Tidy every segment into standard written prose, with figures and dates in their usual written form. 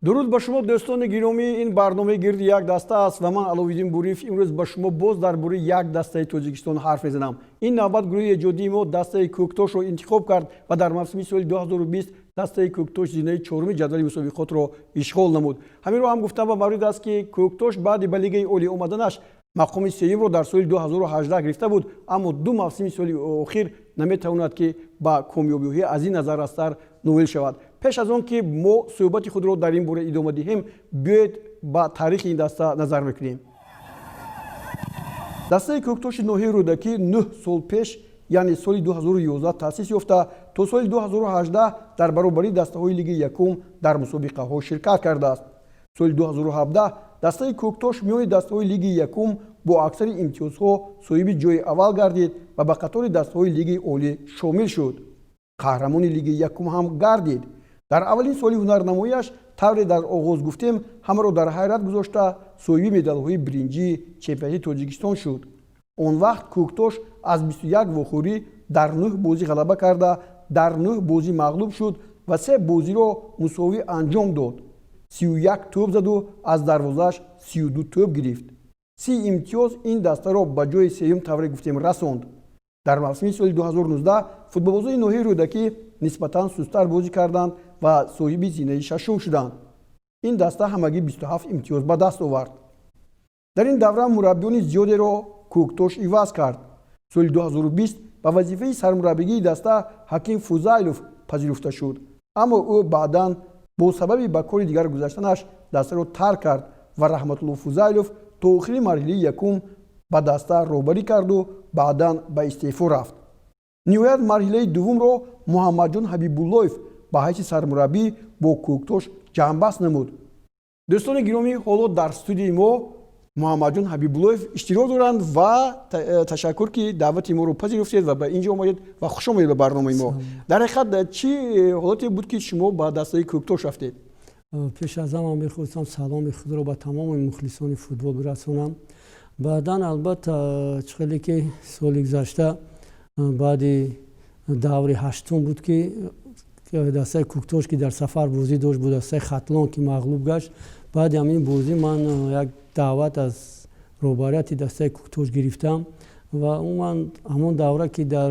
дуруд ба шумо дӯстони гиромӣ, ин барномаи гирди як даста аст ва ман Аловиддин Буриев имрӯз ба шумо боз дар бораи як дастаи Тоҷикистон ҳарф мезанам. Ин навбат гурӯҳи эҷодии мо дастаи Куктошро интихоб кард ва дар мавсими соли 2020 дастаи Куктош зинаи чорумии ҷадвали мусобиқотро ишғол намуд. Ҳаминро ҳам гуфтам ба маврид аст, ки Куктош баъди ба лигаи оли омаданаш мақоми сеюмро дар соли 2018 гирифта буд, аммо ду мавсими соли охир наметавонад ки ба комёбиҳои аз ин назар растар ноил шавад. пеш аз он ки мо суҳбати худро дар ин бора идома диҳем, биёед ба таърихи ин даста назар мекунем. Дастаи Куктоши ноҳияи рӯдакӣ 9 сол пеш, яъне соли 2011 таъсис ёфта, то соли 2018 дар баробари дастаҳои лиги якум дар мусобиқаҳо ширкат кардааст. соли 2017 дастаи Куктош миёни дастаҳои лиги якум бо аксари имтиёзҳо соҳиби ҷойи аввал гардид ва ба қатори дастаҳои лиги олӣ шомил шуд. қаҳрамони лиги якум ҳам гардид. дар аввалин соли ҳунарнамоияш тавре дар оғоз гуфтем, ҳамаро дар ҳайрат гузошта соҳиби медалҳои биринҷии чемпионати Тоҷикистон шуд. он вақт Куктош аз 21 вохӯрӣ дар 9 бозӣ ғалаба карда, дар 9 бозӣ мағлуб шуд ва 3 бозиро мусовӣ анҷом дод. 31 тӯб заду аз дарвозааш 32 тӯб гирифт. 30 имтиёз ин дастаро ба ҷои сеюм тавре гуфтем расонд. дар мавсими соли 2019 футболбозои ноҳияи рӯдакӣ нисбатан сустар бозӣ карданд ва соҳиби зинаи шашум шуданд. ин даста ҳамагӣ 27 имтиёз ба даст овард. дар ин давра мураббиёни зиёдеро Куктош иваз кард. соли 2020 ба вазифаи сармураббигии даста Ҳаким Фузайлов пазируфта шуд, аммо ӯ баъдан бо сабаби ба кори дигар гузаштанаш дастаро тарк кард ва Раҳматулло Фузайлов то охири марҳилаи якум ба даста роҳбарӣ карду баъдан ба истеъфо рафт. ниҳоят марҳилаи дуввумро Муҳаммадҷон Ҳабибуллоев ба ҳайси сармураббӣ бо Куктош ҷамъбаст намуд. дӯстони гиромӣ, ҳоло дар студияи мо Муҳаммадҷон Ҳабибуллоев иштирок доранд ва ташаккур, ки даъвати моро пазируфтед ва ба ин ҷо омадед ва хуш омадед ба барномаи мо. дар ҳақиқат чӣ ҳолате буд, ки шумо ба дастаи Куктош рафтед? пеш аз ҳама мехостам саломи худро ба тамоми мухлисони футбол бирасонам. баъдан албатта чӣ ки соли гузашта баъди даври ҳаштум буд, ки дастаи Куктош ки дар сафар бозӣ дошт бо дастаи Хатлон, ки мағлуб гашт. баъди ҳамин бозӣ ман як даъват аз роҳбарияти дастаи Куктош гирифтам ва умуман ҳамон давра ки дар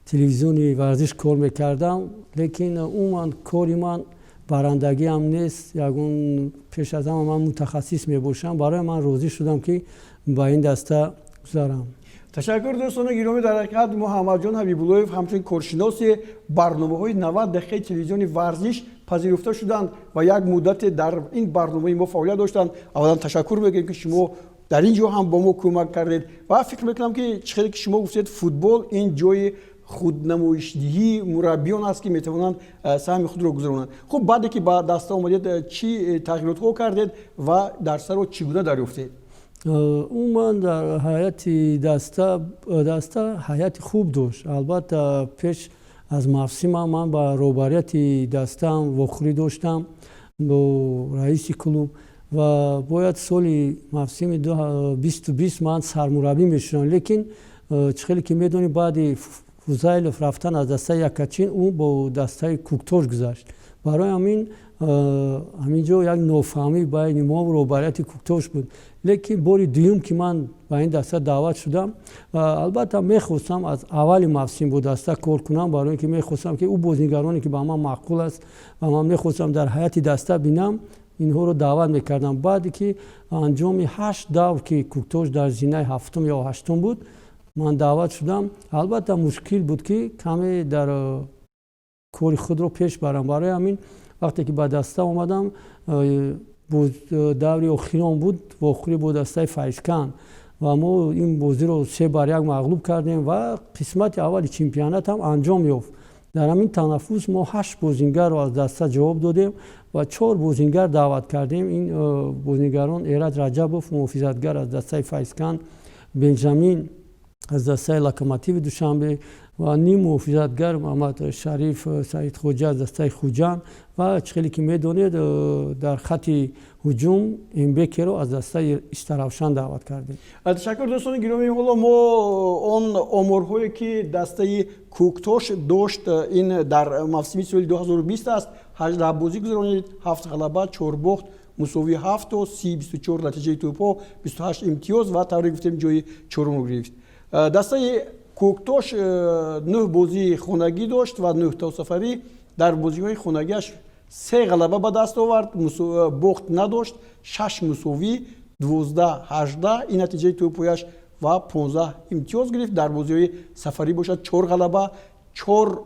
телевизиони варзиш кор мекардам, лекин умуман кори ман барандагиам нест. ягон пеш аз ҳама ман мутахассис мебошам. барои ман розӣ шудам, ки ба ин даста гузарам. ташаккур дӯстони гиромӣ. дар ҳақиқат Муҳаммадҷон Ҳабибуллоев ҳамчун коршиноси барномаҳои 90 дақиқаи телевизиони варзиш пазируфта шуданд ва як муддате дар ин барномаи мо фаъолият доштанд. аввалан ташаккур мекунем, ки шумо дар ин ҷо ҳам ба мо кӯмак кардед ва фикр мекунам, ки чӣ ки шумо гуфтед, футбол ин ҷои худнамоишдиҳии мураббиён аст, ки метавонанд саҳми худро гузаронанд. хуб, баъде ки ба даста омадед, чӣ тағйиротҳо кардед ва дарсаро чӣ гуна дарёфтед? умуман дар ҳайати даста ҳайати хуб дошт. албатта пеш аз мавсима ман ба роҳбарияти дастаам вохӯрӣ доштам бо раиси клуб ва бояд соли мавсими 2020 ман сармураббӣ мешудам, лекин чӣ ки медонӣ, баъди Фузайлов рафтан аз дастаи Якачин ӯ бо дастаи Куктош гузашт. барои ҳамин ҷо як нофаҳмӣ байни мо роҳбарияти Куктош буд. лекин бори дуюм ки ман ба ин даста даъват шудам, албатта мехостам аз аввали мавсим бо даста кор кунам, барои ки мехостам, ки ӯ бозингароне ки ба ман маъқул аст ва ман мехостам дар ҳайати даста бинам, инҳоро даъват мекардам. баъде ки анҷоми 8 давр ки Куктош дар зинаи 7 ё 8 буд, ман даъват шудам. албатта мушкил буд, ки каме дар кори худро пеш барам. барои ҳамин вақте ки ба даста омадам, даври охирон буд, вохӯрӣ бо дастаи Файзкан ва мо ин бозиро 3-1 мағлуб кардем ва қисмати аввали чемпионат ҳам анҷом ёфт. дар ҳамин танаффус мо 8 бозингарро аз даста ҷавоб додем ва 4 бозингар даъват кардем. ин бозингарон Эрад Раҷабов, муҳофизатгар аз дастаи Файзкан, Бенҷамин аз дастаи Локомотиви Душанбе ва ним муҳофизатгар Муҳаммад Шариф Саидхоҷа аз дастаи Хуҷанд ва чӣ ки медонед, дар хати ҳуҷум Мбекеро аз дастаи Истаравшан даъват кардем. ташаккур дӯстони гиромӣ. ҳоло мо он оморҳое ки дастаи Куктош дошт, ин дар мавсими соли 2020 аст. 18 бозӣ гузаронид, 7 ғалаба, 4 бохт, мусови 7 то 30-24 натиҷаи тӯбҳо, 28 имтиёз ва тавре гуфтем ҷои чорумро гирифт. Дастаи Куктош 9 бозии хонагӣ дошт ва 9 то сафарӣ. Дар бозиҳои хонагиаш 3 ғалаба ба даст овард, бохт надошт, 6 мусови, 12-18 ин натиҷаи тӯбҳояш ва 15 имтиёз гирифт. Дар бозиҳои сафарӣ бошад 4 ғалаба, 4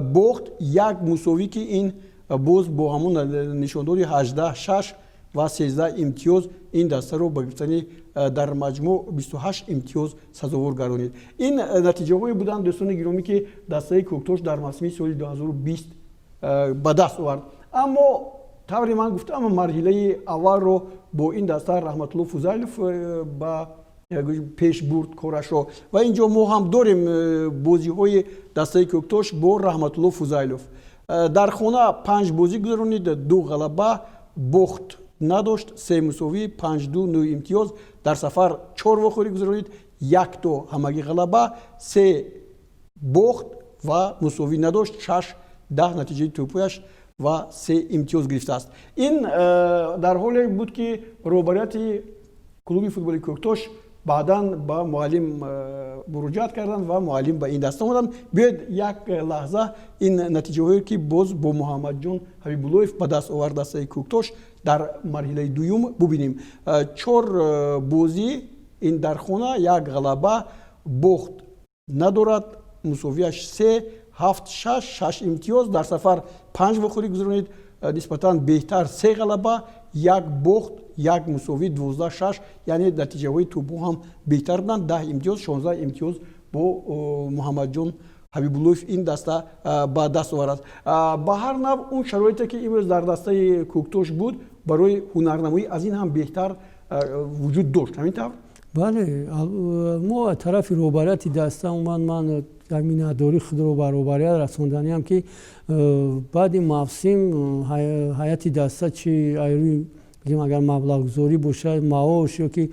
бохт, 1 мусови ки ин боз бо ҳамон нишондори 18-6 ва 13 имтиёз ин дастаро ба гирифтани дар маҷмӯъ 28 имтиёз сазовор гардонид. Ин натиҷаҳое буданд дӯстони гиромӣ ки дастаи Куктош дар мавсими соли 2020 ба даст овард. Аммо тавре ман гуфтам марҳилаи аввалро бо ин даста раҳматулло Фузайлов ба пеш бурд корашро ва инҷо мо ҳам дорем бозиҳои дастаи Куктош бо раҳматулло Фузайлов. Дар хона 5 бозӣ гузаронид, 2 ғалаба, бохт надошт, 3 мусови, 5-2 9 имтиёз. Дар сафар 4 вохӯрӣ гузаронид, 1 то ҳамагӣ ғалаба, 3 бохт ва мусови надошт, 6-10 натиҷаи тӯбҳояш ва 3 имтиёз гирифтааст. Ин дар ҳоле буд ки роҳбарияти клуби футболи Куктош баъдан ба муаллим муроҷиат карданд ва муаллим ба ин даста омаданд. Биёед як лаҳза ин натиҷаҳое ки боз бо Муҳаммадҷон Ҳабибуллоев ба даст овард дастаи Куктош дар марҳилаи дуюм бубинем. 4 бозӣ ин дар хона, 1 ғалаба, бохт надорад, мусовияш 3, 7-6, 6 имтиёз. Дар сафар 5 вохӯрӣ гузаронид, нисбатан беҳтар 3 ғалаба, 1 бохт, 1 мусови, 12-6, яъне натиҷаҳои тӯбҳо ҳам беҳтар буданд. 10 имтиёз, 16 имтиёз бо Муҳаммадҷон Ҳабибуллоев ин даста ба даст оварад. Ба ҳар нав он шароите ки имрӯз дар дастаи Куктош буд барои ҳунарнамоӣ аз ин ҳам беҳтар вуҷуд дошт. Ҳамин тавр? бале, мо аз тарафи роҳбарияти даста умуман ман як миннатдории худро ба роҳбарият расонданиам ки баъди мавсим ҳайати даста чи айрӯи бигем агар маблағгузорӣ бошад, маош ё ки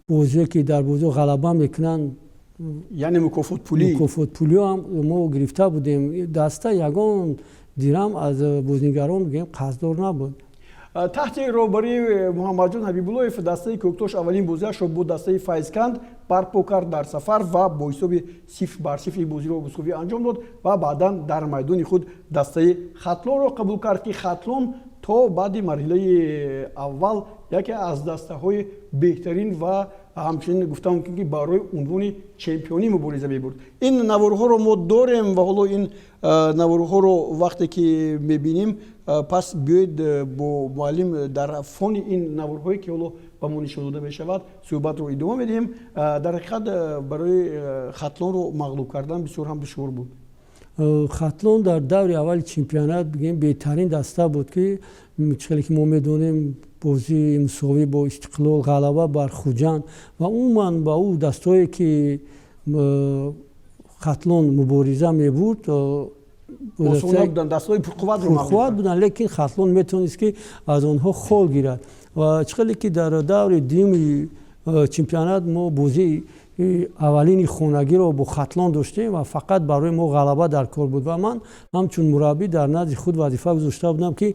бозие ки дар бозиҳо ғалаба мекунанд, яъне мукофотпулиё ҳам мо гирифта будем. Даста ягон дирам аз бозингарон бигем қарздор набуд. таҳти роҳбарии Муҳаммадҷон Ҳабибуллоев дастаи Куктош аввалин бозиашро бо дастаи Файзканд барпо кард дар сафар ва бо ҳисоби 0-0 бозиро мусовӣ анҷом дод ва баъдан дар майдони худ дастаи Хатлонро қабул кард ки Хатлон то баъди марҳилаи аввал яке аз дастаҳои беҳтарин ва ҳамчунин гуфта мумкин ки барои унвони чемпионӣ мубориза мебурд. Ин наворҳоро мо дорем ва ҳоло ин наворҳоро вақте ки мебинем, пас биёед бо муаллим дар фони ин наворҳое ки ҳоло ба мо нишон дода мешавад суҳбатро идома медиҳем. Дар ҳақиқат барои Хатлонро мағлуб кардан бисёр ҳам душвор буд. Хатлон дар даври аввали чемпионат бигем беҳтарин даста буд ки чиқеле ки мо медонем бозии мусовӣ бо Истиқлол, ғалаба бар Хуҷанд ва умуман ба ӯ дастое ки Хатлон мубориза мебурд дастаҳои пурқувват буданд, лекин Хатлон метавонист ки аз онҳо хол гирад. ва чиқеле ки дар даври дуюми чемпионат мо бозии аввалини хонагиро бо Хатлон доштем ва фақат барои мо ғалаба дар кор буд ва ман ҳамчун мураббӣ дар назди худ вазифа гузошта будам ки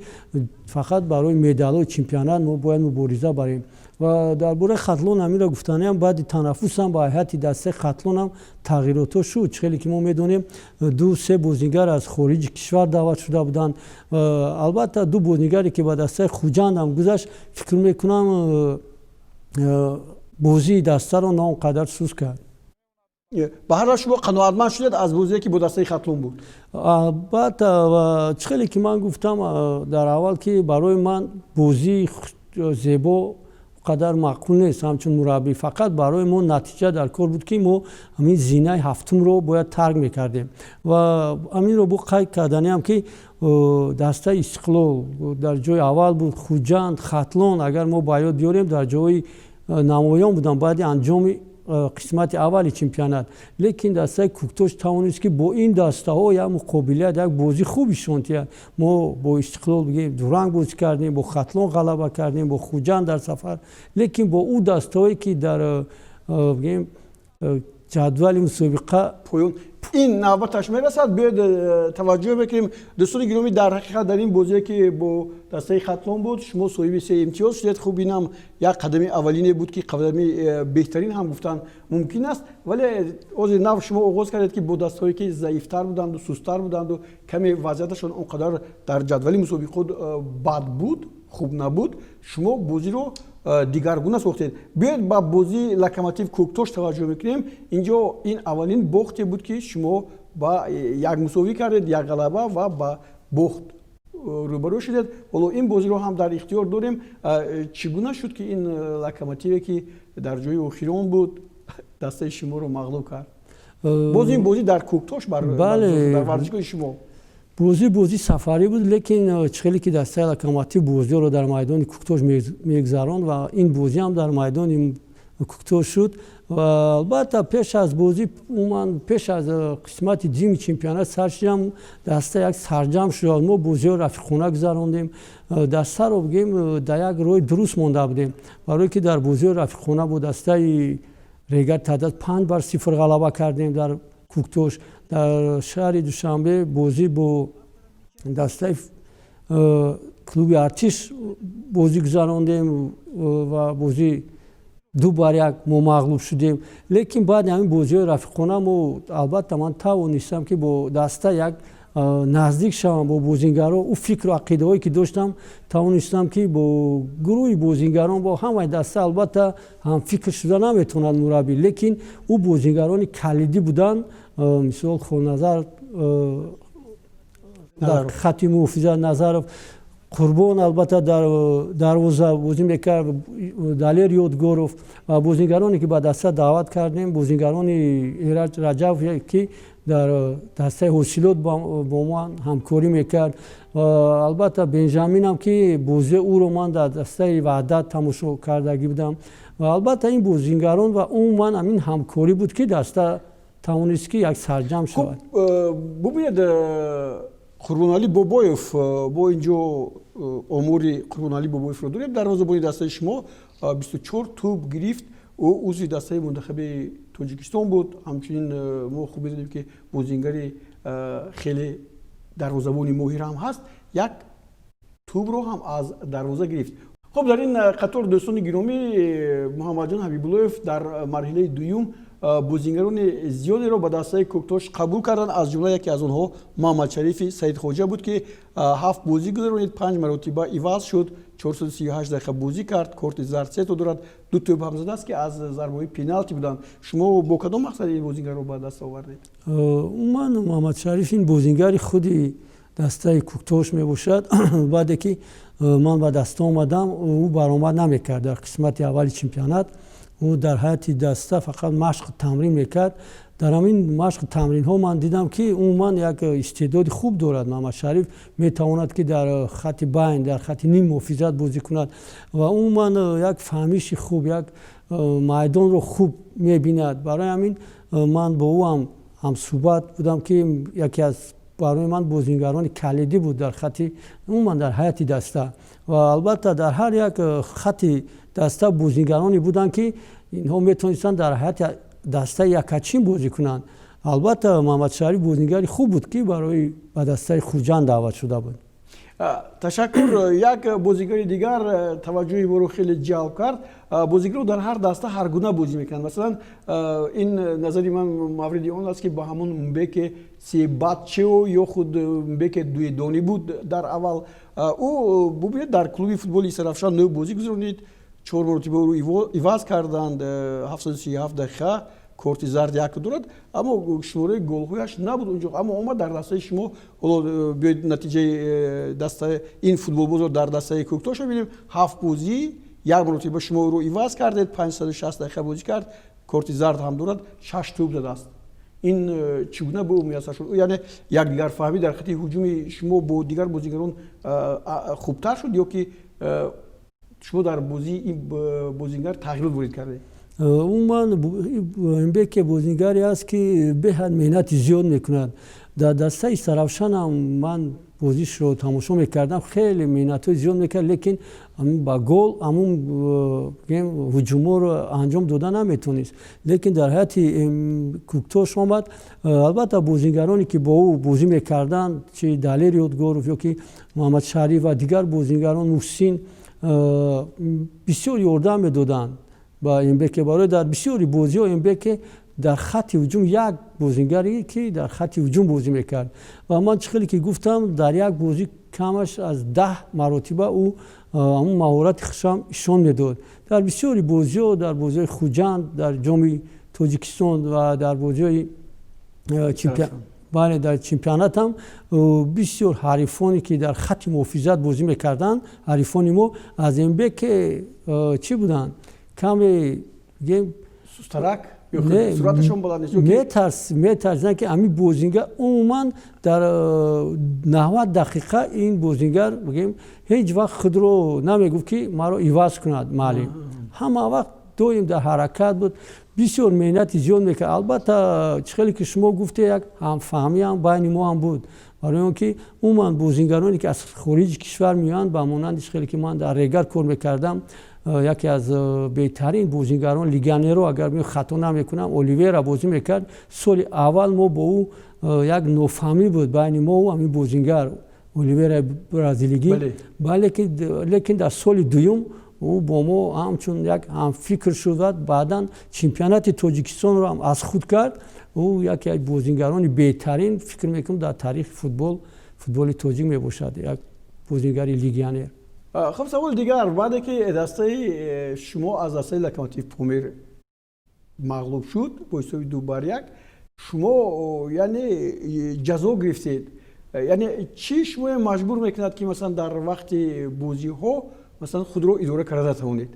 фақат барои медалҳои чемпионат мо бояд мубориза барем. ва дар бораи Хатлон ҳаминро гуфтаниам баъди танаффусам ба ҳайати дастаи Хатлонам тағйирото шуд. чиқеле ки мо медонем 2-3 бозингар аз хориҷи кишвар даъват шуда буданд. албатта 2 бозингаре ки ба дастаи Хуҷандам гузашт, фикр мекунам бозии дастаро на он қадар суст кард. ба ҳар ҳол шумо қаноатманд шудед аз бозие ки бо дастаи Хатлон буд? албатта чиқеле ки ман гуфтам дар аввал ки барои ман бозии зебо қадар маъқул нест ҳамчун мураббӣ, фақат барои мо натиҷа дар кор буд ки мо ҳамин зинаи ҳафтумро бояд тарк мекардем ва ҳаминро бо қайд карданиам ки дастаи Истиқлол дар ҷои аввал буд, Хуҷанд, Хатлон агар мо ба ёд биёрем дар ҷои намоён буданд баъди анҷоми қисмати аввали чемпионат. лекин дастаи Куктош тавонист ки бо ин дастаҳо як муқобилият, як бозӣ хуб ишон диҳад. мо бо Истиқлол бигем дуранг бозӣ кардем, бо Хатлон ғалаба кардем, бо Хуҷанд дар сафар, лекин бо ӯ дастаҳое ки дар бигем ҷадвали мусобиқа поён. ин навбаташ мерасад. биёед таваҷҷӯҳ мекунем дӯстони гиромӣ, дар ҳақиқат дар ин бозие ки бо дастаи хатлон буд, шумо соҳиби 3 имтиёз шудед. хуб инам як қадами аввалине буд ки қадами беҳтарин ҳам гуфтан мумкин аст, вале ҳозир нав шумо оғоз кардед ки бо дастҳое ки заифтар буданду сусттар буданду каме вазъияташон он қадар дар ҷадвали мусобиқот бад буд, хуб набуд, шумо бозиро дигаргуна сохтед. биёед ба бози локомотив Куктош таваҷҷӯҳ мекунем. инҷо ин аввалин бохте буд ки шумо ба як мусовӣ кардед, як ғалаба ва ба бохт рӯбарӯ шудед. ҳоло ин бозиро ҳам дар ихтиёр дорем. чӣ гуна шуд ки ин локомотиве ки дар ҷои охирон буд дастаи шуморо мағлуб кард? боз ин бозӣ дар Куктош дар варзишгоҳи шумо бозӣ сафарӣ буд, лекин чихеле ки дастаи локомотив бозиро дар майдони Куктош мегузаронд ва ин бозӣ ҳам дар майдони Куктош шуд. ва албатта пеш аз бозӣ умуман пеш аз қисмати ҷими чемпионат сар шудам, даста як сарҷам шуд. мо бозиро рафиқона гузарондем. дастаро бигем дар як роҳи дуруст монда будем, барое ки дар бозиро рафиқона бо дастаи регат таъдад 5-0 ғалаба кардем дар Куктош. дар шаҳри Душанбе бозӣ бо дастаи клуби Артиш бозӣ гузарондем ва бозӣ 2-1 мо мағлуб шудем. лекин баъди ҳамин бозиҳои рафиқона мо албатта ман тавонистам ки бо даста як наздик шавам бо бозингаро. ӯ фикру ақидаҳое ки доштам тавонистам ки бо гурӯҳи бозингарон бо ҳамаи даста албатта ҳамфикр шуда наметавонад мураббӣ, лекин ӯ бозингарони калидӣ буданд. мисол хоназар дар хатти муҳофизат, Назаров, Қурбон албатта дар дарвоза бозӣ мекард, Далер Ёдгоров ва бозингароне ки ба даста даъват кардем, бозингарони Эраҷ Раҷабов ки дар дастаи ҳосилот бо ман ҳамкорӣ мекард. ва албатта Бенҷаминам ки бозии ӯро ман дар дастаи Ваҳдат тамошо кардагӣ будам. ва албатта ин бозингарон ва умуман ҳамин ҳамкорӣ буд ки даста тавонист ки як сарҷам шавад. бубинед Қурбоналӣ Бобоев, бо инҷо омори Қурбоналӣ Бобоевро дорем. дарвозабони дастаи шумо 24 тӯб гирифт. ӯ узви дастаи мунтахаби Тоҷикистон буд. ҳамчунин мо хуб медонем ки бозингари хеле дарвозабони моҳир ҳам ҳаст. як тӯбро ҳам аз дарвоза гирифт. хуб, дар ин қатор дӯстони гиромӣ, Муҳаммадҷон Ҳабибуллоев дар марҳилаи дуюм бозингарони зиёдеро ба дастаи Куктош қабул карданд. аз ҷумла яке аз онҳо Муҳаммадшарифи Саидхоҷа буд ки 7 бозӣ гузаронид, 5 маротиба иваз шуд, 438 дақиқа бозӣ кард, корти зард 3 дорад, 2 тӯб ҳам задааст ки аз зарбаҳои пеналти буданд. шумо бо кадом мақсад ин бозингарро ба даст овардед? умуман Муҳаммадшариф ин бозингари худи дастаи Куктош мебошад. баъде ки ман ба даста омадам, ӯ баромад намекард дар қисмати аввали чемпионат. ӯ дар ҳайати даста фақат машқу тамрин мекард. дар ҳамин машқу тамринҳо ман дидам ки умуман як истеъдоди хуб дорад. Муҳаммадшариф метавонад ки дар хатти байн, дар хатти ним муҳофизат бозӣ кунад ва умуман як фаҳмиши хуб, як майдонро хуб мебинад. барои ҳамин ман бо ӯ ҳамсуҳбат будам ки яке аз барои ман бозингарони калидӣ буд дар хатти умуман дар ҳайати даста. ва албатта дар ҳар як хатти даста бозингароне буданд ки инҳо метавонистанд дар ҳайати даста якачин бозӣ кунанд. албатта Муҳаммадшариф бозингари хуб буд ки барои ба дастаи Хурҷанд даъват шуда буд. ташаккур. як бозигари дигар таваҷҷӯҳи моро хеле ҷалб кард. бозигаро дар ҳар даста ҳар гуна бозӣ мекунанд. масалан ин назари ман мавриди он аст ки ба ҳамон Мбеке Себатчео ё худ Мбеке дуедонӣ буд дар аввал. ӯ бубинед дар клуби футболи Сарафшан 9 бозӣ гузаронид, 4 маротиба ӯро иваз карданд, 737 дақиқа, корти зард 1 дорад, аммо шумораи голҳояш набуд онҷо. аммо омад дар дастаи шумо. ҳоло биёед натиҷаи дастаи ин футболбозро дар дастаи Куктош бинем. 7 бозӣ, 1 маротиба шумо ӯро иваз кардед, 560 дақиқа бозӣ кард, корти зард ҳам дорад, 6 тӯб задааст. ин чӣ гуна бо ӯ муяссар шуд? яъне якдигарфаҳмӣ дар хати ҳуҷуми шумо бо дигар бозингарон хубтар шуд ё ки шумо дар бозии ин бозингар тағйирот ворид кардед? умуман Мбеке бозингаре аст ки беҳад меҳнати зиёд мекунад дар дастаи саравшанам ман бозишро тамошо мекардам, хеле меҳнатҳои зиёд мекард, лекин ба гол ҳамун ҳуҷумҳоро анҷом дода наметонист. Лекин дар ҳайати Куктош омад, албатта бозингароне ки бо ӯ бозӣ мекарданд, чи Далер Ёдгоров ёки Муҳаммадшариф ва дигар бозингарон Муҳсин бисёр ёрдам медоданд ба Мбеке. барои дар бисёри бозиҳо Мбеке дар хатти ҳуҷум як бозингаре ки дар хатти ҳуҷум бозӣ мекард ва ман чӣ хеле ки гуфтам, дар як бозӣ камаш аз 10 маротиба ӯ ҳамун маҳорати хушам ишон медод. дар бисёри бозиҳо, дар бозиҳои Хуҷанд, дар ҷоми Тоҷикистон ва дар бозиҳои дар чемпионат ҳам бисёр ҳарифоне ки дар хатти муҳофизат бозӣ мекарданд, ҳарифони мо аз Мбеке чӣ буданд? Каме сустарак метарсиданд ки ҳамин бозингар умуман дар 90 дақиқа ин бозингар ҳеҷ вақт худро намегуфт ки маро иваз кунад маълим. ҳама вақт доим дар ҳаракат буд, бисёр меҳнати зиёд мекард. албатта чӣ хеле ки шумо гуфте, як ҳамфаҳмӣ ҳам байни мо ҳам буд, барои он ки умуман бозингароне ки аз хориҷи кишвар меоянд, ба монанди чӣ хеле ки ман дар регар кор мекардам, яке аз беҳтарин бозингарон легионерҳоро, агар хато намекунам, Оливера бозӣ мекард. соли аввал мо бо ӯ як нофаҳмӣ буд байни мо ӯ ҳамин бозингар Оливера бразилигӣ, лекин дар соли дуюм ӯ бо мо ҳамчун як ҳамфикр шуд. баъдан чемпионати Тоҷикистонро ҳам аз худ кард. ӯ яке аз бозингарони беҳтарин фикр мекунам дар таърихи футболи тоҷик мебошад, як бозингари легионер. خب سوال دیگر، بعد که دسته شما از دسته لوکوموتیو پومیر مغلوب شد با حساب 2-1، شما یعنی جزا گرفتید. یعنی چی شما مجبور میکند که مثلا در وقت بازی ها مثلا خود رو اداره کرده توانید؟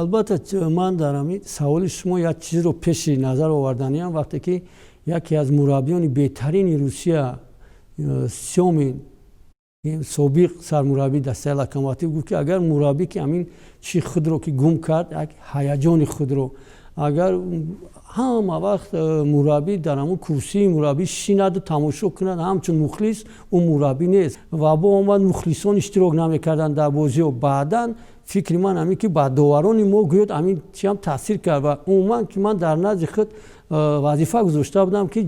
البته من در همین سوال شما یک چیز رو پیش نظر آوردنی ام، وقتی که یکی از مربیان بهترین روسیه سیومین سابق سرمربی دسته لوکوموتیو گفت که اگر مربی که همین چی خود رو که گم کرد، یک هیجان خود رو، اگر همه وقت مربی در همون کرسی مربی شیند و تماشا کند، همچون مخلص اون مربی نیست و با اومد مخلصان اشتراک نمیکردن در بازی و بعداً فکر من همین که با دواران ما گوید همین چی هم تاثیر کرد و عموما که من در نزد خود وظیفه گذاشته بودم که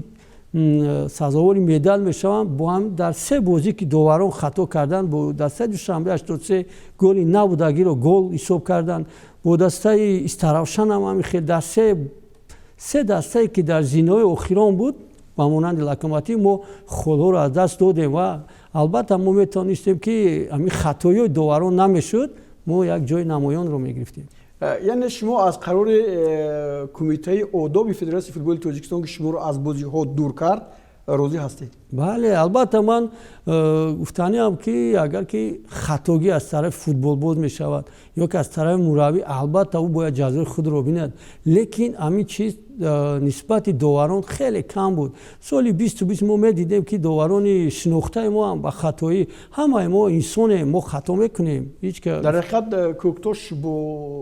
سزاوار مدال میشوم. با هم در 3 بازی که دواران خطا کردن، با دسته دوشنبه 83 گلی نبودگی رو گل حساب کردن، با دسته استراوشن هم خیلی در 3 دسته که در زینای اخیران بود با مانند لوکوموتیو ما خودها رو از دست دادیم و البته ما میتونستیم که همین خطای دواران نمیشد، ما یک جای نمایان رو میگرفتیم. یعنی شما از قرار کمیته آداب فدراسیون فوتبال تاجیکستان که شما رو از بازی ها دور کرد راضی هستید؟ بله، البته من گفتنی ام که اگر که خطاگی از طرف فوتبال باز می شود یا که از طرف مربی، البته او باید جزای خود رو بیند، لیکن همین چیز نسبت دواران خیلی کم بود. سال 2020 ما میدیدیم که دواران شناخته ما هم با خطایی، همه ما انسان ما خطا میکنیم. هیچ که در حقیقت کوکتوش با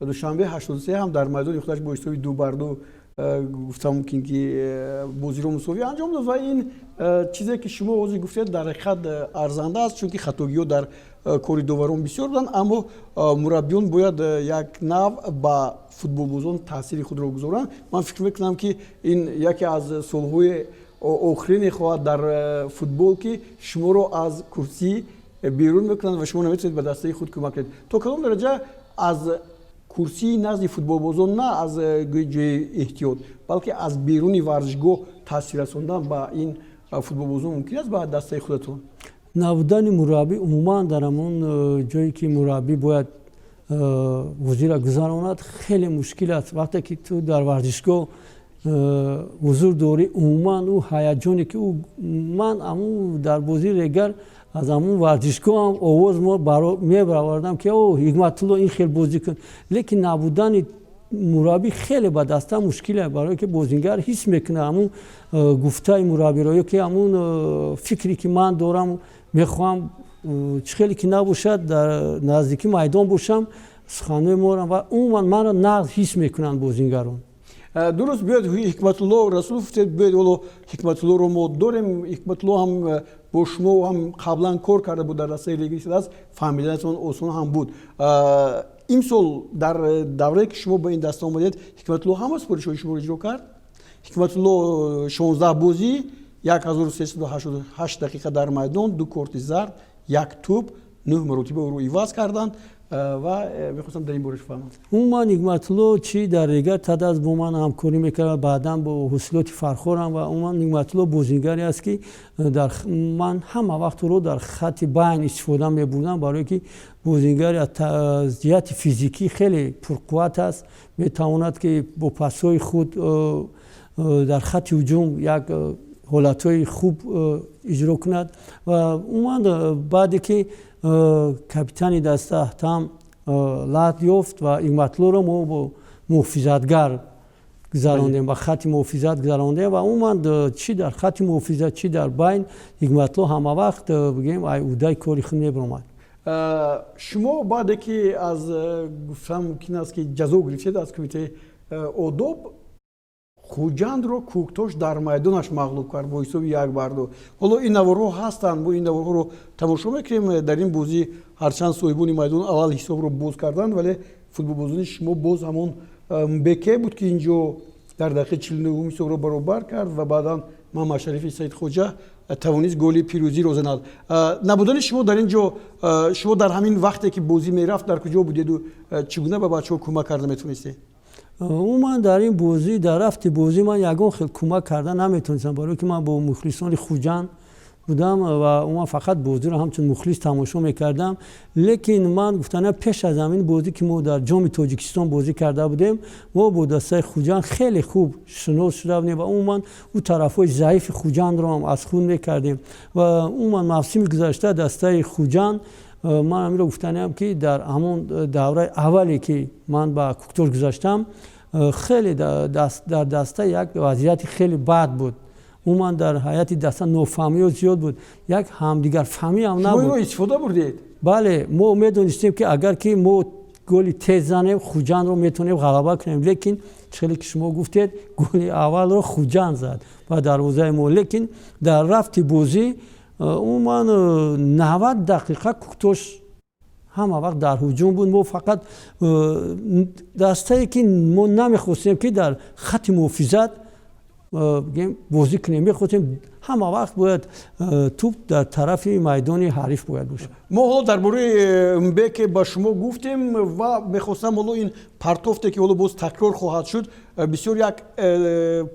دوشنبه 83 هم در میدان خودش با حساب 2-2 گفتم که بازی رو مساوی انجام داد و این چیزی که شما اوضاع گفتید در حقیقت ارزنده است، چون که خطاگی‌ها در کار دواران بسیار بودند، اما مربیان باید یک نوع با فوتبالبازان تاثیر خود را گذارند. من فکر میکنم که این یکی از سالهای آخرین خواهد در فوتبال که شما رو از کرسی بیرون میکنند و شما نمیتونید به دسته خود کمک کنید. تا کدام درجه از کرسی نزد فوتبالبازان نه از جای احتیاط بلکه از بیرون ورزشگاه تاثیر رساندن با این فوتبالبازان ممکن است به دسته خودتون؟ نبودن مربی عموما در همون جایی که مربی باید وزیر گذراند خیلی مشکل است. وقتی که تو در ورزشگاه حضور داری، عموما او هیجانی که من همون در بازی رگر از همون ورزشگاه هم آواز ما میبردم که او حکمت الله این خیلی بازی کن، لیکن نبودن مربی خیلی به دسته مشکله، برای که بازیگر حس میکنه همون گفته مربی رو که همون فکری که من دارم میخوام خیلی که نباشد در نزدیکی میدان باشم سخنه مورم و اون من را نقد حس میکنن بازیگران. дуруст биёед ҳикматулло расулов гуфтед биёед воло ҳикматуллоро мо дорем. ҳикматулло ҳам бо шумо ҳам қаблан кор карда буд дар дастаи легӣ шудааст, фаҳмиданатон осон ҳам буд. имсол дар даврае ки шумо ба ин даста омадед ҳикматулло ҳама супоришҳои шуморо иҷро кард. ҳикматулло 16 бозӣ 1388 дақиқа дар майдон, 2 корти зард, 1 тӯб, 9 маротиба ӯро иваз карданд ва мехостам дар ин бора фаҳмам. умуман ниъматулло чи дар регат тадаст бо ман ҳамкорӣ мекард, баъдан бо ҳусулоти фархорам ва умуман ниъматулло бозингаре аст ки ман ҳама вақт ӯро дар хати байн истифода мебурдам, барое ки бозингар аз ҷиҳати физикӣ хеле пурқувват аст, метавонад ки бо пасҳои худ дар хати ҳуҷум як ҳолатҳои хуб иҷро кунад ва умуман баъде ки капитани даста там лаҳд ёфт ва ниъматуллоро мо бо муҳофизатгар гузарондем, ба хати муҳофизат гузарондем ва умуман чи дар хати муҳофизат чи дар байн ниъматулло ҳама вақт бигем ай удаи кори худ мебаромад. шумо баъде ки аз гуфтам мумкин аст ки ҷазо гирифтед аз кумитаи одоб, хуҷандро Куктош дар майдонаш мағлуб кард бо ҳисоби 1-2. ҳоло ин наворҳо ҳастанд, мо ин наворҳоро тамошо мекунем. дар ин бозӣ ҳарчанд соҳибони майдон аввал ҳисобро боз карданд, вале футболбозони шумо боз ҳамон Мбеке буд ки инҷо дар дақиқаи 49 ҳисобро баробар кард ва баъдан Муҳаммадшарифи Саидхоҷа тавонист голи пирӯзиро занад. набудани шумо дар ин ҷо, шумо дар ҳамин вақте ки бозӣ мерафт дар куҷо будеду чӣ гуна ба бачаҳо кӯмак карда метавонистед? умуман дар ин бозӣ, дар рафти бозӣ ман ягон хел кӯмак карда наметонистам, барое ки ман бо мухлисони хуҷанд будам ва умуман фақат бозиро ҳамчун мухлис тамошо мекардам. лекин ман гуфтанам пеш аз ҳамин бозӣ ки мо дар ҷоми Тоҷикистон бозӣ карда будем, мо бо дастаи хуҷанд хеле хуб шинос шуда будем ва умуман ӯ тарафҳои заифи хуҷандро ҳам аз худ мекардем ва умуман мавсими гузашта дастаи хуҷанд ман ҳамиро гуфтанам ки дар ҳамон давраи аввале ки ман ба Куктош гузаштам хеле дар даста як вазъияти хеле бад буд. умуман дар ҳайати даста нофаҳмиҳо зиёд буд, як ҳамдигарфаҳмӣ ҳам набуд. шумо истифода бурдед? бале, мо медонистем ки агар ки мо голи тез занем хуҷандро метавонем ғалаба кунем, лекин чхеле ки шумо гуфтед голи аввалро хуҷанд зад ба дарвозаи мо. лекин дар рафти бозӣ умуман 90 дақиқа Куктош ҳама вақт дар ҳуҷум буд. мо фақат дастае ки мо намехостем ки дар хати муҳофизат бозӣ кунем, мехостем ҳама вақт бояд тӯб дар тарафи майдони ҳариф бояд бошад. мо ҳоло дар бораи Мбеке ба шумо гуфтем ва мехостам ҳоло ин партофте ки ҳоло боз такрор хоҳад шуд, бисёр як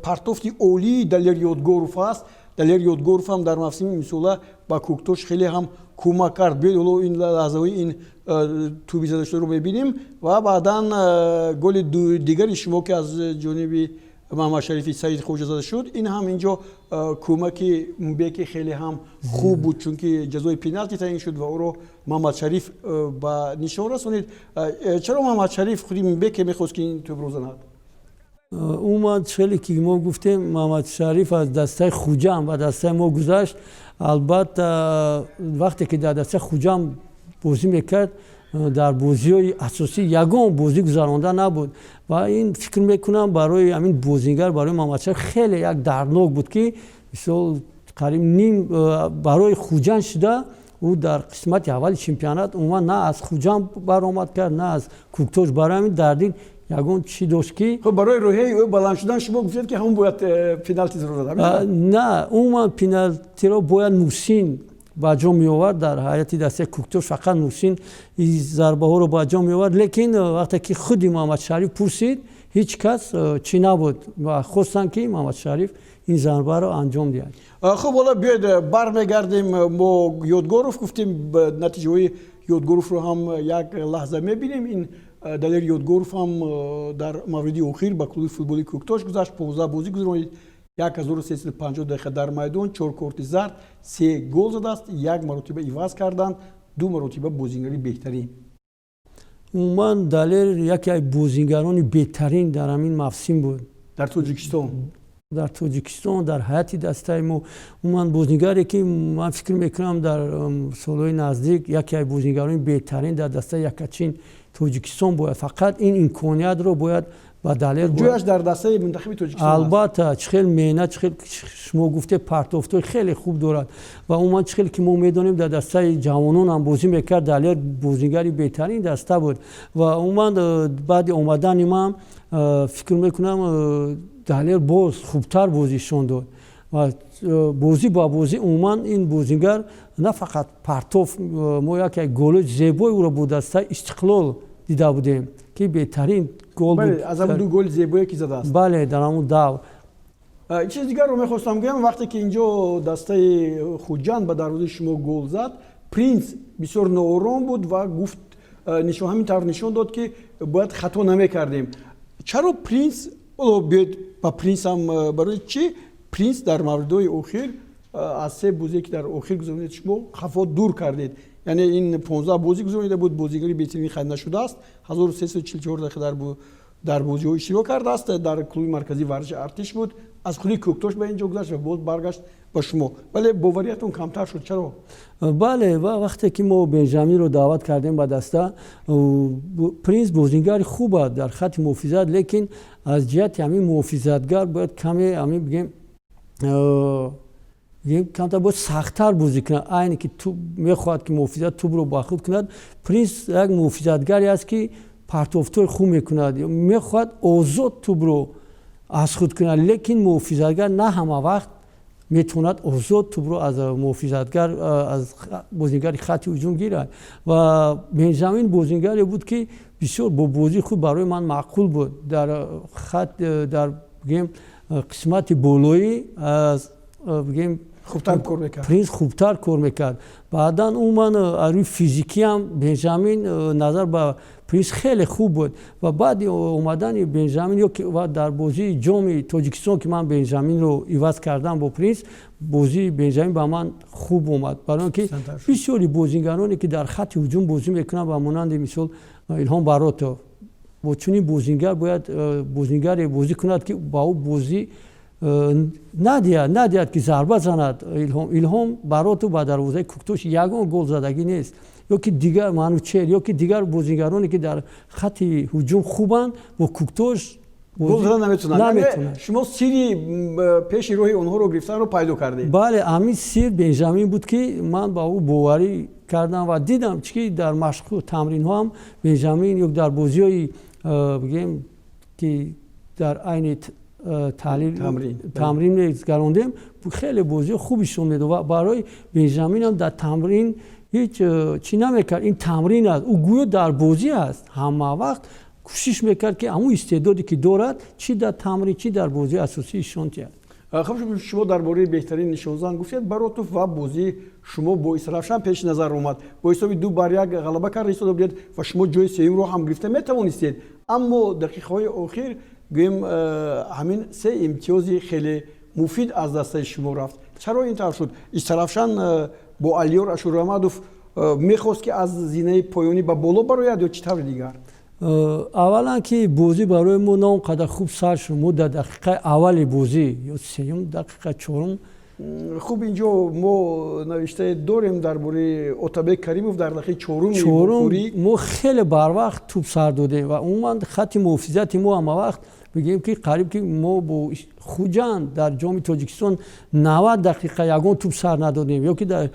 партофти олии Далер Ёдгоров аст. Далер Ёдгоров ҳам дар мавсими имсола ба Куктош хеле ҳам кӯмак кард. биёед ҳоло ин лаҳзаҳои ин тӯби задашударо бибинем ва баъдан голи дигари шумо ки аз ҷониби Муҳаммадшарифи Саидхоҷа зада шуд, ин ҳам инҷо кӯмаки Мбеке хеле ҳам хуб буд, чунки ҷазои пеналти таъин шуд ва ӯро Муҳаммадшариф ба нишон расонид. чаро Муҳаммадшариф худи Мбеке мехост ки ин тӯбро занад? умуман чхеле ки мо гуфтем Муҳаммадшариф аз дастаи хуҷам ва дастаи мо гузашт. албатта вақте ки дар дастаи хуҷам бозӣ мекард, дар бозиҳои асосӣ ягон бозӣ гузаронда набуд ва ин фикр мекунам барои ҳамин бозингар, барои Муҳаммадшариф хеле як дарднок буд ки мисол қариб ним барои хуҷанд шуда ӯ дар қисмати аввали чемпионат умуман на аз хуҷанд баромад кард, на аз Куктош. барои ҳамин дардин ягон чӣ дошт ки барои роҳияи ӯ баланд шудан шумо гуфтед ки ҳамон бояд пеналтизро зад? на, умуман пеналтиро бояд Муҳсин ба ҷо меовард. дар ҳайати дастаи Куктош фақат Муҳсин зарбаҳоро ба ҷо меовард, лекин вақте ки худи Муҳаммадшариф пурсид ҳеҷ кас чӣ набуд ва хостанд ки Муҳаммадшариф ин зарбаро анҷом диҳад. хуб, ҳоло биёед бармегардем. мо Ёдгоров гуфтем, натиҷаҳои Ёдгоровро ҳам як лаҳза мебинем. ин Далер Ёдгоров ҳам дар мавриди охир ба клуби футболи Куктош гузашт, 15 бозӣ гузаронид, 1350 дақиқа дар майдон, 4 корти зард, 3 гол задааст, 1 маротиба иваз карданд, 2 маротиба бозингари беҳтарин. умуман Далер яке аз бозингарони беҳтарин дар ҳамин мавсим буд дар Тоҷикистон. дар Тоҷикистон, дар ҳайати дастаи мо. умуман бозингаре ки ман фикр мекунам дар солҳои наздик яке аз бозингарони беҳтарин дар дастаи якачин Тоҷикистон бояд. фақат ин имкониятро бояд و دلیر جویش در دسته منتخب تاجیکستان البته چخیل مهنت چخیل شما گفته پرتوفتای خیلی خوب دارد و اون چخیل که ما میدونیم در دسته جوانان هم بازی میکرد دلیر بازیگری بهترین دسته بود و اون بعد اومدن ما فکر میکنم دلیر باز خوبتر بازیشون داد و بازی با بازی عموما این بازیگر نه فقط پرتوف ما یک گل زیبای او را بود دسته استقلال دیده بودیم که بهترین گل بود. از همون دو گل زیبایی که زده است. بله در همون دو. چیز دیگر رو میخواستم بگم وقتی که اینجا دسته خوجان به دروازه شما گل زد پرینس بسیار ناآرام بود و گفت نشون همین طور نشون داد که باید خطا نمیکردیم. چرا پرینس بیاد با پرینس هم برای چی پرینس در موردهای اخیر از سه بازی که در اخیر گذاشتید شما خفا دور کردید یعنی این 15 بازی گذاشته بود بازیگری بهترین خریده شده است 1344 دقیقه در بازی ها اشتراک کرده است در کلوب مرکزی ورزش ارتش بود از خودی کوکتوش به اینجا گذشت و باز برگشت با شما ولی باوریتون کمتر شد چرا بله و وقتی که ما بنجامین رو دعوت کردیم به دسته پرینس بازیگر خوب است در خط محافظت لیکن از جهت همین محافظتگر باید کمی همین بگیم کمتر باید سخت‌تر بازی کند اینی که تو میخواد که محافظت توپ رو با خود کند پرینس یک محافظتگری است که پرتوفتای خوب میکند میخواد آزاد توپ رو از خود کند لیکن محافظتگر نه همه وقت میتوند آزاد توپ رو از محافظتگر از بازیگر خط هجوم گیرد و بنجامین بازیگری بود که بسیار با بازی خود برای من معقول بود در خط در بگیم قسمت بالایی از بگیم خوبتر کار میکرد پرینس خوبتر کار میکرد بعدا اون من روی فیزیکی هم بنجامین نظر به پرینس خیلی خوب بود و بعد اومدن بنجامین و در بازی جام تاجیکستان که من بنجامین رو ivaz کردم با پرینس بازی بنجامین با من خوب اومد برای اینکه بسیاری بازیگرانی که در خط هجوم بازی میکنن و مانند مثال الهام براتو با چنین بازیگر باید بازیگر بازی کند که با او بازی ندید که ضربه زند الهام براتو با دروازه کوکتوش یگان گل زدگی نیست یا که دیگر مانوچر یا که دیگر بازیگرانی که در خط هجوم خوبند با کوکتوش گل زدن نمیتونن شما سیری پیش روی اونها رو گرفتن رو پیدا کردید بله همین سیر بنجامین بود که من با او باوری کردم و دیدم که در مشق و تمرین ها هم بنجامین یک در بازی های بگیم که در عین تمرین گراندیم خیلی بازی خوبیشون میده و برای بنجامین هم در تمرین هیچ چی نمیکرد این تمرین است او گویا در بازی است همه وقت کوشش میکرد که همون استعدادی که دارد چی در تمرین چی در بازی اساسی ایشون کرد خب شما درباره بهترین نشانزن گفتید براتون و بازی شما با اسرافشان پیش نظر اومد با حساب 2-1 غلبه کرد ایستاده بودید و شما جای سوم رو هم گرفته میتوانستید اما دقیقه‌های اخیر گویم همین سه امتیازی خیلی مفید از دسته شما رفت چرا این طور شد اسرافشان با علیور اشورامدوف میخواست که از زینه پایانی به بالا براید یا چی طور دیگر اولا که بازی برای ما نه اونقدر خوب سر شد ما در دقیقه اول بازی یا سوم دقیقه چهارم خوب اینجا ما نوشته داریم درباره اتابک کریموف در دقیقه چهارم ما خیلی بر وقت توپ سر دادیم و اون خط محافظت ما هم وقت بگیم که قریب که ما با خوجان در جام تاجیکستان 90 دقیقه یگان توپ سر ندادیم یا که در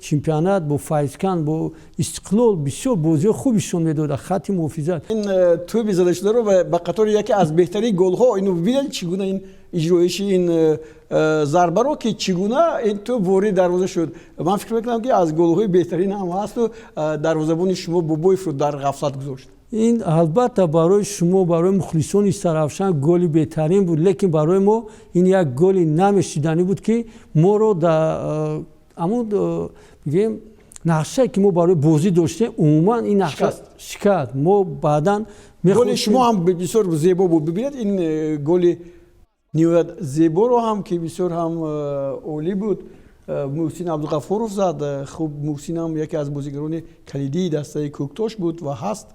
چمپیونات با فایزکان با استقلال بسیار بازی خوبیشون میداد خط محافظت این توپ زده شده رو به قطار یکی از بهترین گل ها اینو ببینید چگونه این اجرایش این ضربه رو که چگونه این توپ وارد دروازه شد من فکر میکنم که از گل های بهترین هم هست و دروازه‌بان شما بوبویف رو در غفلت گذاشت این البته برای شما برای مخلصان استرافشان گلی بهترین بود لیکن برای ما این یک گلی نمیشیدنی بود که ما رو در همون بگیم نقشه که ما برای بازی داشتیم عموما این نقشه شکست ما بعداً گل شما هم بسیار زیبا بود ببینید این گل نیویت زیبا رو هم که بسیار هم عالی بود محسن عبدالغفورов زد خب محسن هم یکی از بازیگران کلیدی دسته کوکتوش بود و هست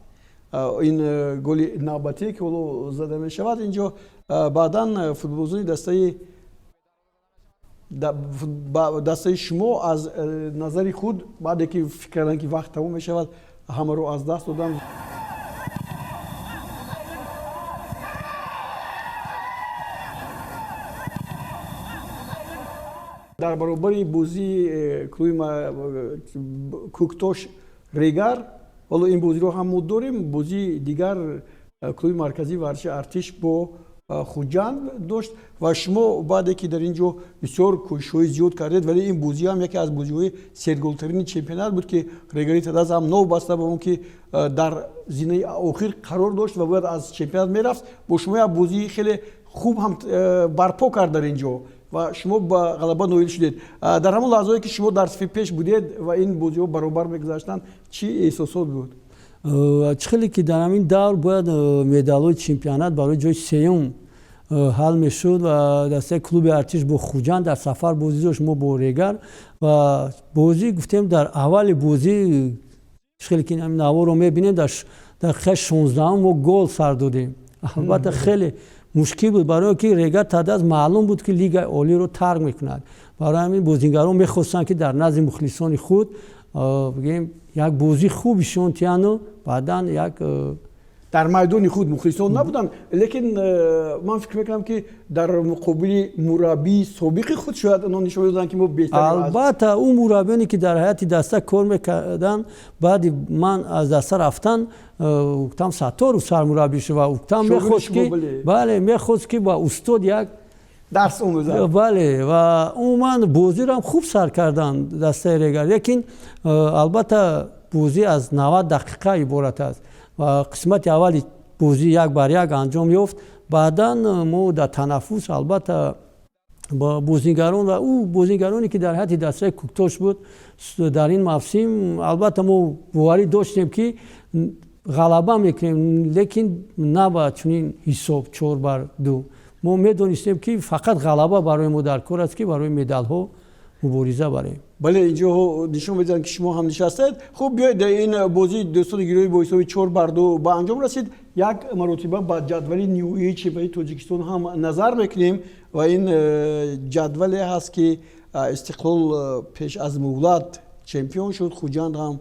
این گل نوبتی که اولو زده می شود اینجا بعدا فوتبالبازان دسته شما از نظر خود بعد که فکر کردن که وقت تمام می شود همه رو از دست دادن дар баробари бозии клуби Куктош Регар, ҳоло ин бозиро ҳам мо дорем. бозии дигар клуби марказии варзиши артиш бо хуҷанд дошт ва шумо баъде ки дар ин ҷо бисёр кӯшишҳои зиёд кардед, вале ин бозӣ ҳам яке аз бозиҳои серголтарини чемпионат буд ки регари тадаз ҳам нов баста ба он ки дар зинаи охир қарор дошт ва бояд аз чемпионат мерафт. Бо шумо як бозии хеле хуб ҳам барпо кард дар ин ҷо ва шумо ба ғалаба ноил шудед. Дар ҳамон лаҳзае ки шумо дар сафи пеш будед ва ин бозиҳо баробар мегузаштанд, чӣ эҳсосот буд? чихеле ки дар ҳамин давр бояд медалҳои чемпионат барои ҷои сеюм ҳал мешуд ва дастаи клуби артиш бо хуҷанд дар сафар бозӣ дошт, мо бо регар ва бозӣ гуфтем дар аввали бозӣ чихеле ки ҳамин наворо мебинем дар дақиқаи 16 мо гол сар додем. албатта хеле мушкил буд, барои ки регар тадаз маълум буд ки лигаи олиро тарк мекунад. барои ҳамин бозингарон мехостанд ки дар назди мухлисони худ бигем як бозӣ хубишон тияну баъдан як дар майдони худ мухлисон набуданд, лекин ман фикр мекунам ки дар муқобили мураббии собиқи худ шояд онҳо нишон доданд ки мо беҳтарин. албатта ун мураббионе ки дар ҳайати даста кор мекарданд, баъди ман аз даста рафтан уктам сатторов сармураббӣ шуд ва уктам мехост ки бале мехост ки ба устод як дарс омӯзад. бале ва умуман бозиро ҳам хуб сар карданд дастаи регар, лекин албатта бозӣ аз 90 дақиқа иборат аст ва қисмати аввали бозӣ 1-1 анҷом ёфт. баъдан мо дар танаффус албатта ба бозингарон ва ӯ бозингароне ки дар ҳайати дастаи Куктош буд дар ин мавсим албатта мо боварӣ доштем ки ғалаба мекунем, лекин на ба чунин ҳисоб 4-2. мо медонистем ки фақат ғалаба барои мо дар кор аст ки барои медалҳо мубориза барем. бале инҷо нишон медиҳанд ки шумо ҳам нишастед. хуб биёед ин бозии достони гирои бо ҳисоби 4-2 ба анҷом расид. як маротиба ба ҷадвали ниҳоии чемпионати тоҷикистон ҳам назар мекунем ва ин ҷадвале ҳаст ки Истиқлол пеш аз муҳлат чемпион шуд. хуҷанд ҳам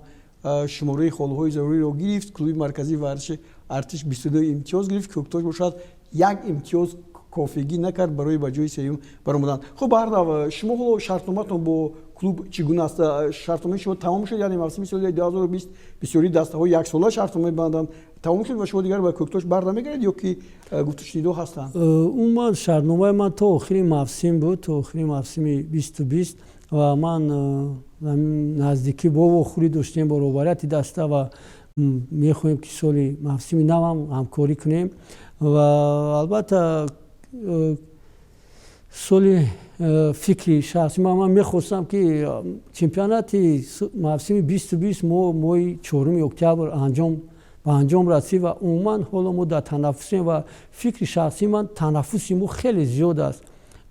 шумораи холҳои заруриро гирифт. клуби марказии варзиши артиш 22 имтиёз гирифт. Куктош бошад 1 имтиёз кофигӣ накард барои ба ҷои сеюм баромадан. хуб бардав, шумо ҳоло шартноматон бо клуб чӣ гуна аст? шартномаи шумо тамом шуд, яъне мавсими соли 2020 бисёри дастаҳои яксола шартнома мебанданд, тамом шуд ва шумо дигар ба Куктош барнамегардед ё ки гуфтушунидо ҳастанд? умуман шартномаи ман то охири мавсим буд, то охири мавсими 2020 ва ман наздикӣ бо вохӯрӣ доштем бо роҳбарияти даста ва мехоҳем ки соли мавсими навам ҳамкорӣ кунем ва албатта соли фикри шахси ман мехостам ки чемпионати мавсими 2020 мо моҳи 4 октябр ба анҷом расид ва умуман ҳоло мо дар танаффусем ва фикри шахси ман танаффуси мо хеле зиёд аст.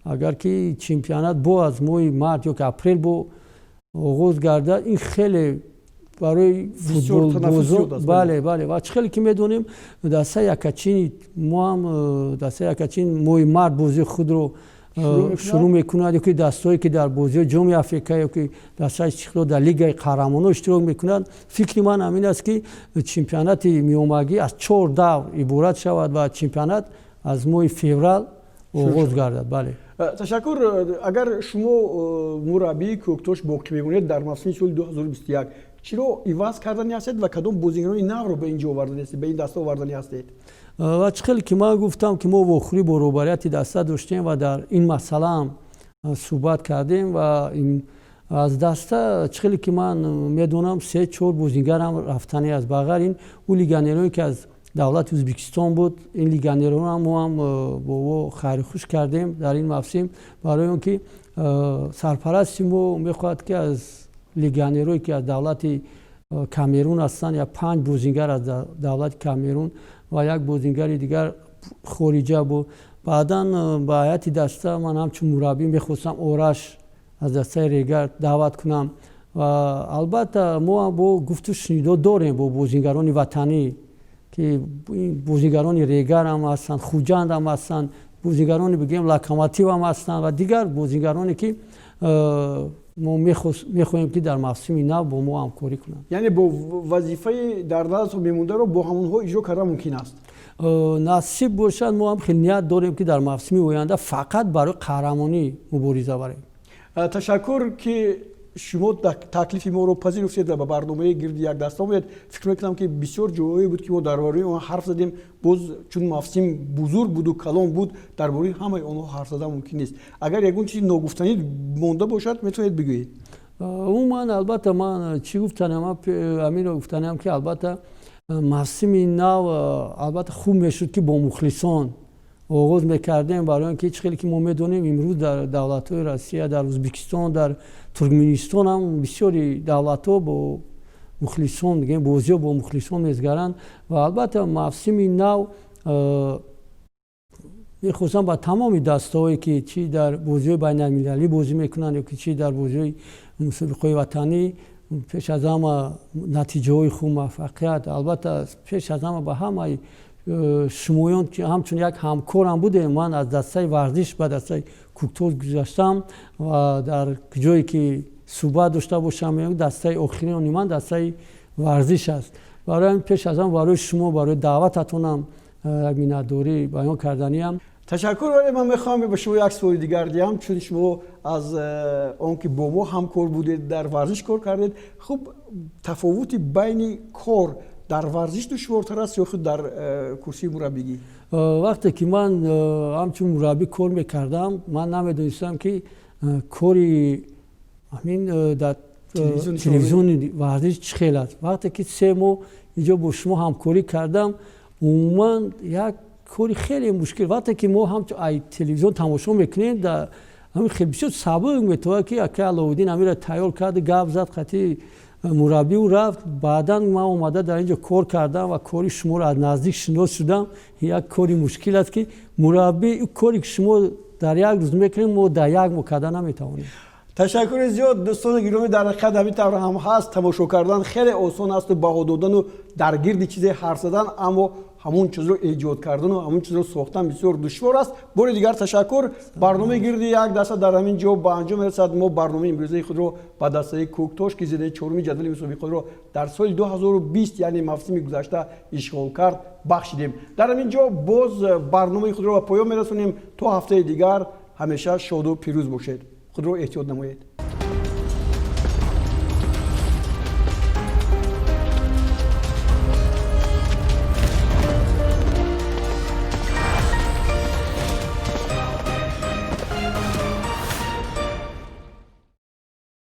агар ки чемпионат бо аз моҳи март ё ки апрел бо оғоз гардад, ин хеле барои футбол бозор бале ва чихеле ки медонем дастаи якачини мо ҳам дастаи якачин моҳи март бозии худро шурӯъ мекунад ё ки дастаҳое ки дар бозиҳои ҷоми африқа ё ки дастаи Истиқлол дар лигаи қаҳрамонҳо иштирок мекунад. фикри ман ҳамин аст ки чемпионати меомагӣ аз 4 давр иборат шавад ва чемпионат аз моҳи феврал оғоз гардад. бале ташаккур. агар шумо мураббии Куктош боқӣ мемонед дар мавсими соли 2021, чиро иваз кардани ҳастед ва кадом бозингарони навро ба инҷо овардани ҳастед, ба ин даста овардани ҳастед? ва чихеле ки ман гуфтам ки мо вохӯрӣ бо роҳбарияти даста доштем ва дар ин масъала ҳам суҳбат кардем ва аз даста чихеле ки ман медонам 3-4 бозингар ҳам рафтанӣ аст. ба ғайр ин ӯ легионерҳое ки аз давлати Ӯзбекистон буд, ин легионерҳоро ҳам мо ҳам бо хайрухуш кардем дар ин мавсим, барои он ки сарпарасти мо мехоҳад ки аз легионерҳое ки аз давлати Камерун ҳастанд, як 5 бозингар аз давлати Камерун ва як бозингари дигар хориҷа бу. баъдан ба ҳайати даста ман ҳамчун мураббӣ мехостам ораш аз дастаи регар даъват кунам ва албатта мо ҳам бо гуфту шунидо дорем бо бозингарони ватанӣ ки бозингарони регар ҳам ҳастанд, хуҷанд ҳам ҳастанд, бозингарони бигем локомотив ҳам ҳастанд ва дигар бозингароне ки мо мехоҳем ки дар мавсими нав бо мо ҳамкорӣ кунанд. яъне бо вазифаи дар дастро мемондаро бо ҳамонҳо иҷро кардан мумкин аст? насиб бошад мо ҳам хеле ният дорем ки дар мавсими оянда фақат барои қаҳрамонӣ мубориза барем. ташаккур ки шумо таклифи моро пазируфтед ва ба барномаи гирди як даста омадед. Фикр мекунам ки бисёр ҷоҳое буд ки мо дар бораи он ҳарф задем. боз чун мавсим бузург буду калон буд, дар бораи ҳамаи онҳо ҳарф задан мумкин нест. Агар ягон чизи ногуфтанӣ монда бошад, метавонед бигӯед. умуман албатта ман чӣ гуфтанам, амиро гуфтанам ки албатта мавсими нав албатта хуб мешуд ки бо мухлисон оғоз мекардем, барои он ки ҳеҷ хеле ки мо медонем имрӯз дар давлатҳои Россия, дар Ӯзбекистон, дар Туркменистон ҳам бисёри давлатҳо бо мухлисон мегӯем, бозиҳо бо мухлисон мезгаранд ва албатта мавсими нав мехосам ба тамоми дастаҳое ки чӣ дар бозиҳои байналмилалӣ бозӣ мекунанд ё ки чӣ дар бозиҳои мусобиқаҳои ватанӣ пеш аз ҳама натиҷаҳои хуб, муваффақият, албатта пеш аз ҳама ба ҳамаи шумоён ки ҳамчун як ҳамкорам будем. Ман аз дастаи варзиш ба дастаи куктош гузаштам ва дар ҷое ки суҳбат дошта бошам, дастаи охирин ман дастаи варзиш аст. барои ҳамин пеш аз ҳама барои шумо, барои даъвататонам як миннатдорӣ баён карданиам. ташаккур. вале ман мехоҳам ба шумо як суоли дигар диҳам, чун шумо аз он ки бо мо ҳамкор будед, дар варзиш кор кардед. хуб, тафовути байни кор дар варзиш душвортар аст ё худ дар курсии мураббигӣ? вақте ки ман ҳамчун мураббӣ кор мекардам, ман намедонистам ки кори ҳамин дар телевизиони варзиш чӣ хел аст. вақте ки 3 моҳ инҷо бо шумо ҳамкорӣ кардам, умуман як кори хеле мушкил. вақте ки мо ҳамчун ай телевизион тамошо мекунем, ҳамин хеле бисёр сабук метавонад ки ака аловиддин амира тайёр кард, гап зад, хати мураббиу рафт. баъдан ман омада дар инҷо кор кардам ва кори шуморо аз наздик шинос шудам. як кори мушкил аст ки мураббӣ коре ки шумо дар як рӯз мекунем, мо дар як моҳ карда наметавонем. ташаккури зиёд. дӯстони гиромӣ, дар ҳақиқат ҳамин тавр ҳам ҳаст. тамошо кардан хеле осон асту баҳо додану дар гирди чизе ҳарф задан, аммо ҳамун чизро эҷод кардану ҳамун чизро сохтан бисёр душвор аст. бори дигар ташаккур. барномаи гирди як даста дар ҳамин ҷо ба анҷом мерасад. мо барномаи имрӯзаи худро ба дастаи Куктош ки зидаи 4-уми ҷадвали мусобиқаро дар соли 2020 яъне мавсими гузашта ишғол кард бахшидем. дар ҳамин ҷо боз барномаи худро ба поён мерасонем. то ҳафтаи дигар ҳамеша шоду пирӯз бошед. худро эҳтиёт намоед.